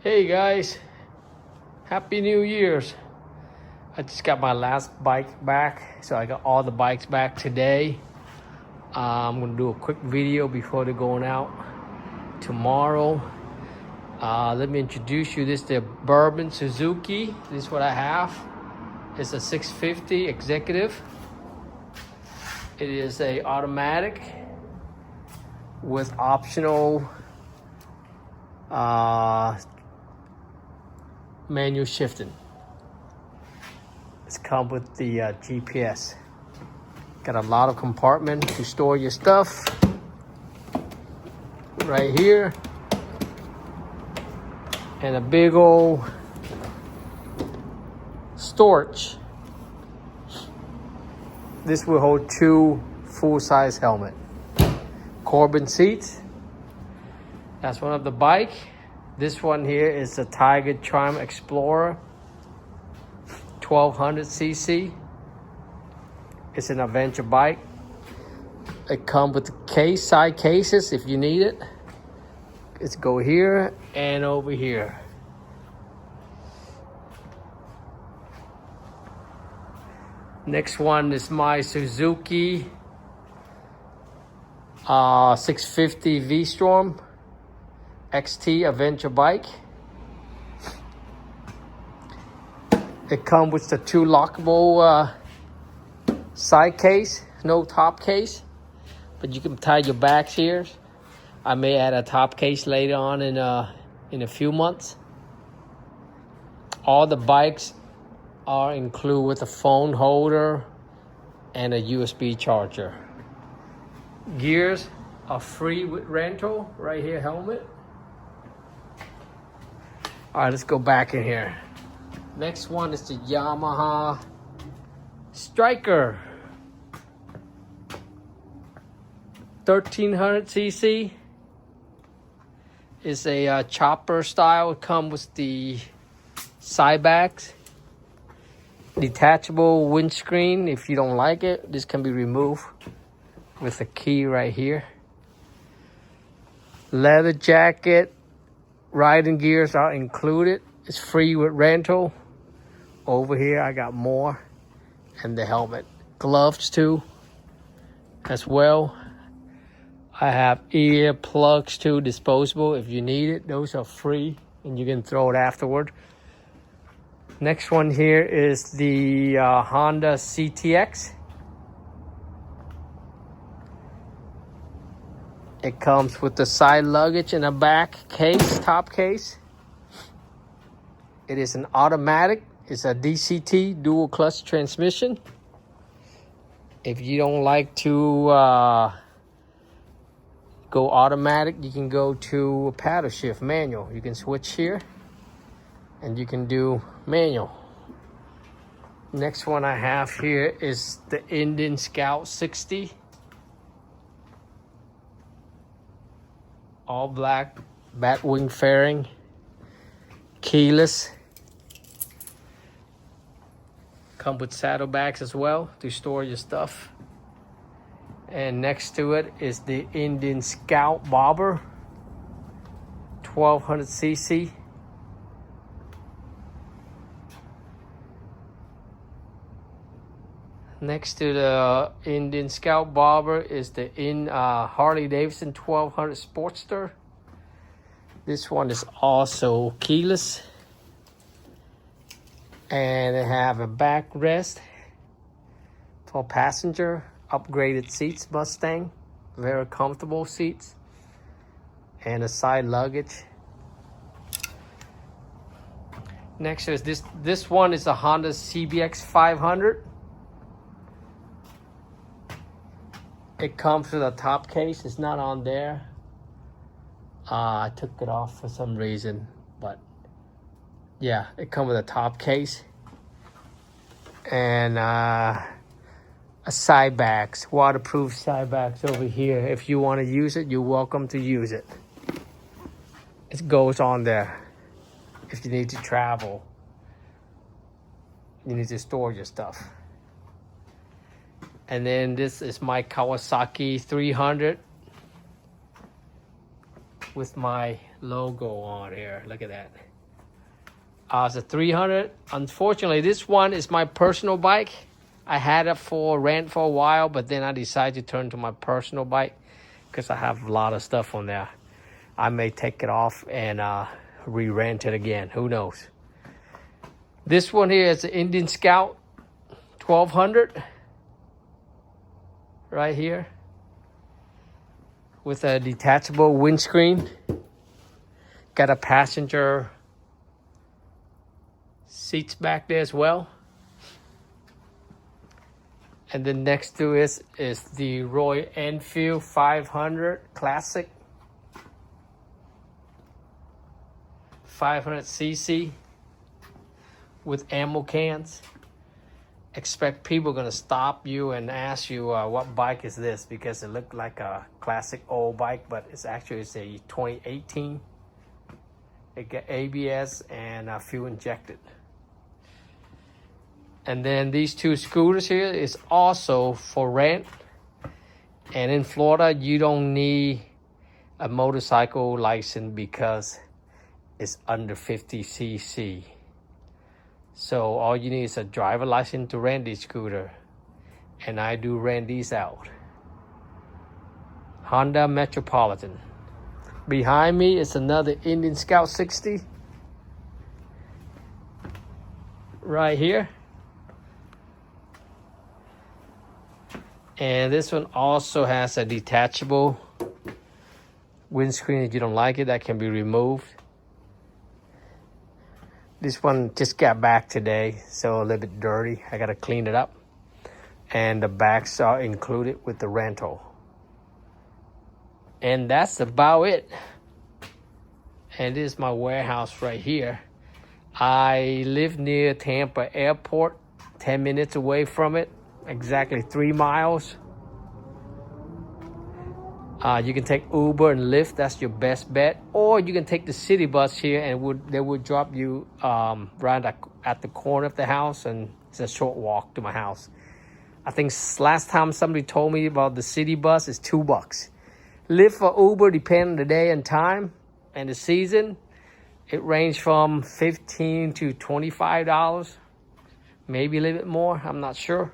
Hey guys, Happy New Year's. I just got my last bike back, so I got all the bikes back today. I'm gonna do a quick video before they're going out tomorrow. Let me introduce you. This is the Bourbon Suzuki. This is what I have. It's a 650 executive. It is a automatic with optional manual shifting. It's come with the GPS. Got a lot of compartments to store your stuff right here, and a big old storage. This will hold 2 full-size helmets. Corbin seats. That's one of the bike. This one here is the Tiger Charm Explorer 1200cc. It's an adventure bike. It comes with the side cases if you need it. It's go here and over here. Next one is my Suzuki 650 V-Storm XT adventure bike. It comes with the 2 lockable side case, no top case, but you can tie your bags here. I may add a top case later on in a few months. All the bikes are included with a phone holder and a USB charger. Gears are free with rental. Right here, helmet. All right, let's go back in here. Next one is the Yamaha Striker 1300cc. It's a chopper style. It comes with the side bags, detachable windscreen. If you don't like it, this can be removed with a key right here. Leather jacket, riding gears are included. It's free with rental. Over here I got more, and the helmet. Gloves too as well. I have ear plugs too, disposable if you need it. Those are free and you can throw it afterward. Next one here is the Honda CTX. It comes with the side luggage and a back case, top case. It is an automatic. It's a DCT, dual clutch transmission. If you don't like to go automatic, you can go to paddle shift, manual. You can switch here and you can do manual. Next one I have here is the Indian Scout 60. All black, batwing fairing, keyless. Come with saddlebags as well to store your stuff. And next to it is the Indian Scout Bobber 1200cc. Next to the Indian Scout Bobber is the Harley Davidson 1200 Sportster. This one is also keyless. And they have a backrest for passenger. Upgraded seats, Mustang. Very comfortable seats. And a side luggage. Next is this one is a Honda CBX 500. It comes with a top case. It's not on there. I took it off for some reason, but yeah, it comes with a top case and a side bags, waterproof side bags over here. If you want to use it, you're welcome to use it. It goes on there. If you need to travel, you need to store your stuff. And then this is my Kawasaki 300 with my logo on here. Look at that. It's a 300. Unfortunately, this one is my personal bike. I had it for rent for a while, but then I decided to turn to my personal bike because I have a lot of stuff on there. I may take it off and re-rent it again. Who knows? This one here is an Indian Scout 1200 right here with a detachable windscreen. Got a passenger seats back there as well. And then next to it is the Royal Enfield 500 Classic. 500cc with ammo cans. Expect people gonna stop you and ask you what bike is this, because it looked like a classic old bike, but it's a 2018. It got ABS and fuel injected. And then these two scooters here is also for rent. And in Florida, you don't need a motorcycle license because it's under 50cc. So all you need is a driver license to rent this scooter. And I do rent these out. Honda Metropolitan. Behind me is another Indian Scout 60. Right here. And this one also has a detachable windscreen. If you don't like it, that can be removed. This one just got back today, so a little bit dirty. I gotta clean it up. And the backs are included with the rental. And that's about it. And this is my warehouse right here. I live near Tampa Airport, 10 minutes away from it. Exactly 3 miles. You can take Uber and Lyft. That's your best bet. Or you can take the city bus here, and they would drop you right at the corner of the house, and it's a short walk to my house. I think last time somebody told me about the city bus is $2. Lyft or Uber, depending on the day and time and the season, it ranges from $15 to $25. Maybe a little bit more. I'm not sure.